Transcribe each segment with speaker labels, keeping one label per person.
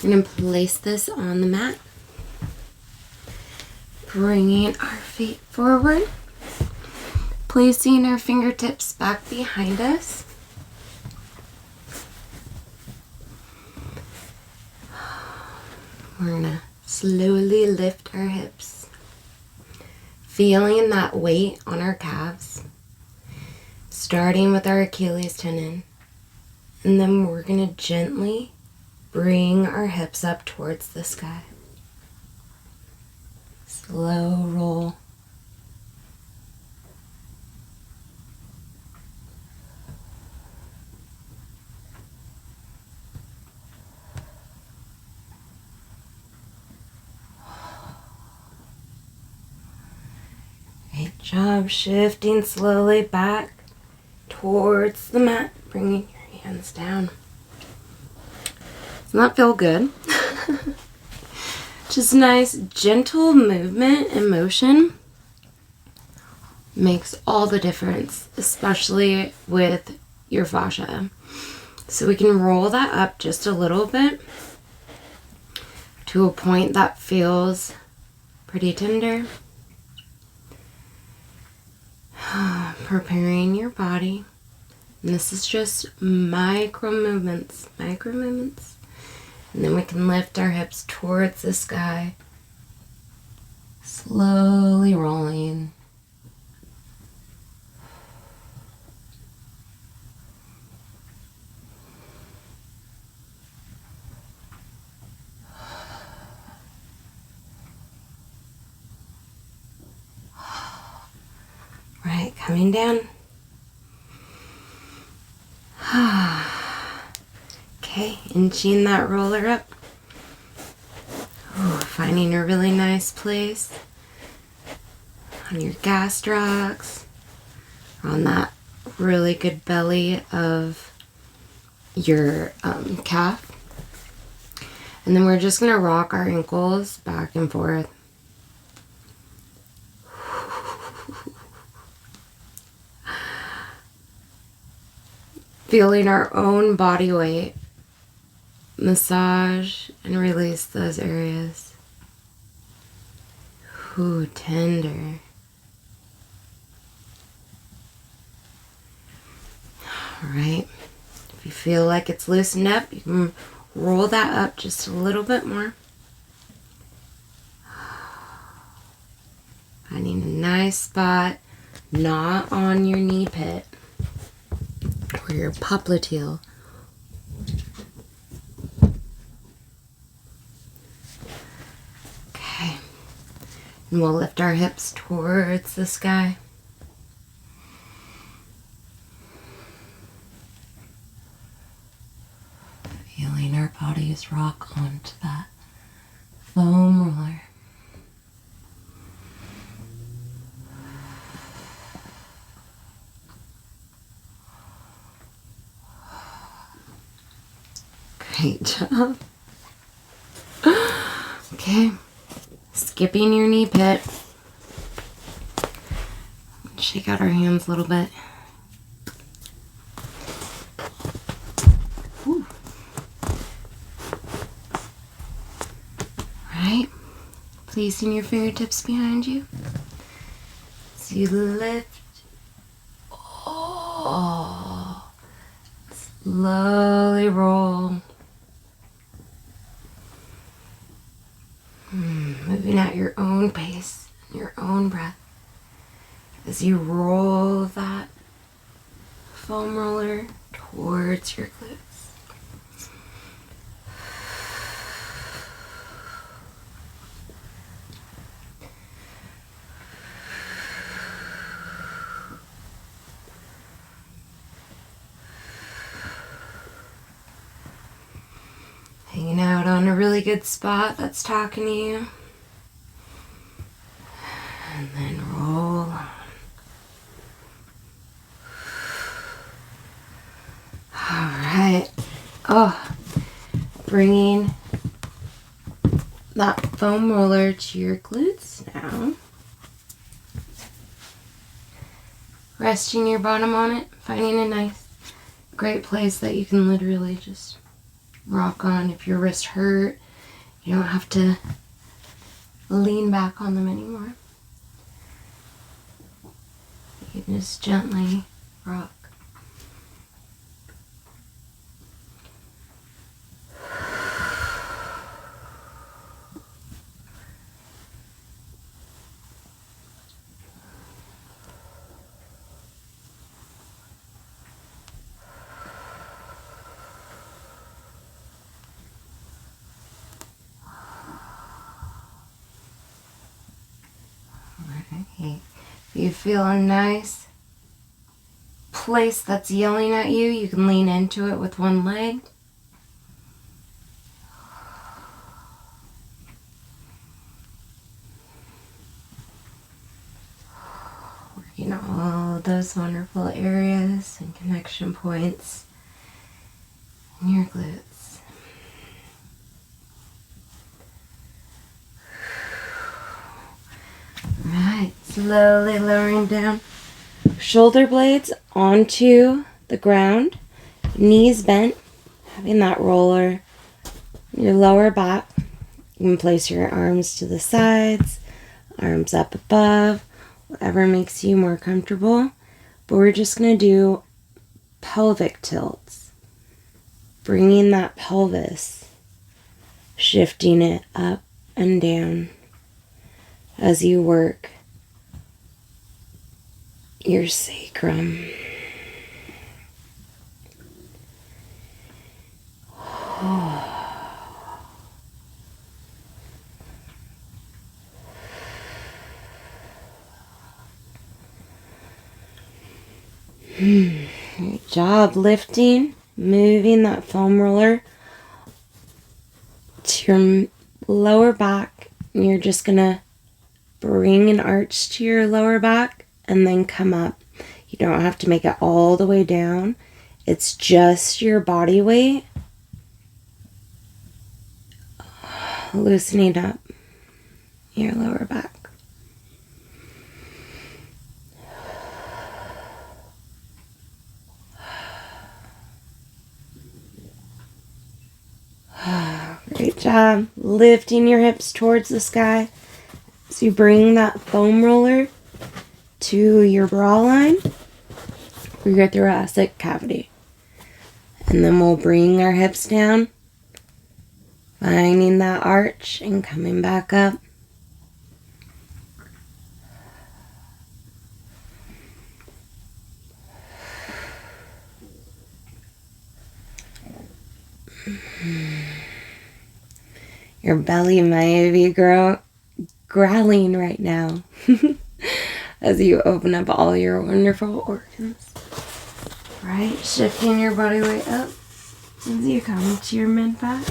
Speaker 1: We're going to place this on the mat. Bringing our feet forward. Placing our fingertips back behind us. We're going to slowly lift our hips. Feeling that weight on our calves. Starting with our Achilles tendon. And then we're going to gently bring our hips up towards the sky. Slow roll. Great job. Shifting slowly back towards the mat. Bringing your hands down. Doesn't that feel good? Just nice, gentle movement and motion makes all the difference, especially with your fascia. So we can roll that up just a little bit to a point that feels pretty tender. Preparing your body. And this is just micro movements. And then we can lift our hips towards the sky. Slowly rolling. Right, coming down. Okay, inching that roller up. Ooh, finding a really nice place on your gastrocs, on that really good belly of your calf. And then we're just going to rock our ankles back and forth. Feeling our own body weight. Massage and release those areas. Ooh, tender. Alright. If you feel like it's loosened up, you can roll that up just a little bit more. Finding a nice spot, not on your knee pit or your popliteal. And we'll lift our hips towards the sky. Feeling our bodies rock onto that foam roller. Great job. Okay. Skipping your knee pit. Shake out our hands a little bit. Whew. Right. Placing your fingertips behind you. So you lift. Oh. Slowly roll. Moving at your own pace, your own breath. As you roll that foam roller towards your glutes. Hanging out on a really good spot that's talking to you. And then roll on. Alright. Oh, bringing that foam roller to your glutes now. Resting your bottom on it, finding a nice, great place that you can literally just rock on. If your wrist hurt, you don't have to lean back on them anymore. You can just gently rock. Alright. If you feel a nice place that's yelling at you, you can lean into it with one leg. Working all those wonderful areas and connection points in your glutes. Alright, slowly lowering down shoulder blades onto the ground, knees bent, having that roller, your lower back. You can place your arms to the sides, arms up above, whatever makes you more comfortable. But we're just going to do pelvic tilts, bringing that pelvis, shifting it up and down as you work your sacrum. Great job lifting, moving that foam roller to your lower back. You're just gonna bring an arch to your lower back and then come up. You don't have to make it all the way down. It's just your body weight loosening up your lower back. Great job lifting your hips towards the sky. So you bring that foam roller to your bra line or your thoracic cavity. And then we'll bring our hips down, finding that arch and coming back up. Your belly might be growling right now as you open up all your wonderful organs. Right, shifting your body weight up as you come to your mid back.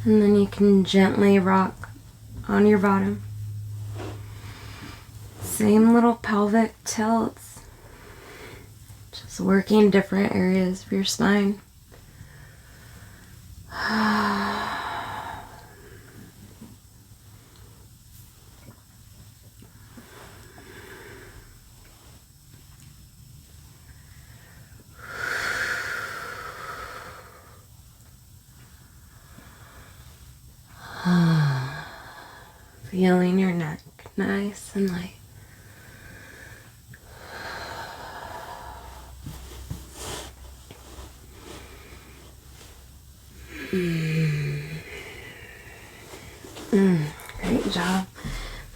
Speaker 1: And then you can gently rock on your bottom. Same little pelvic tilts. Just working different areas of your spine. Feeling your neck nice and light. Great job.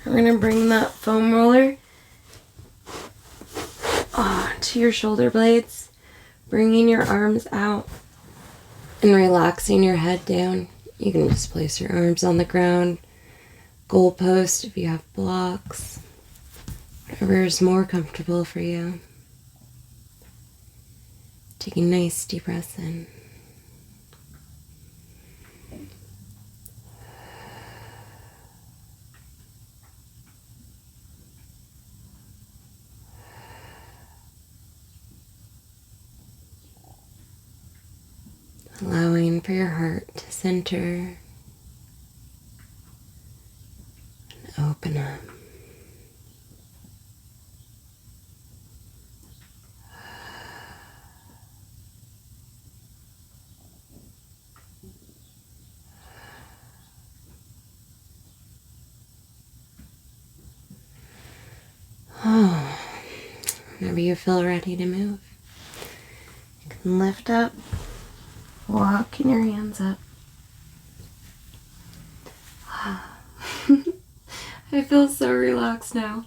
Speaker 1: We're going to bring that foam roller to your shoulder blades, bringing your arms out and relaxing your head down. You can just place your arms on the ground, goalpost if you have blocks, whatever is more comfortable for you. Taking nice deep breaths in. Allowing for your heart to center and open up. Whenever you feel ready to move, you can lift up, walking your hands up. I feel so relaxed now.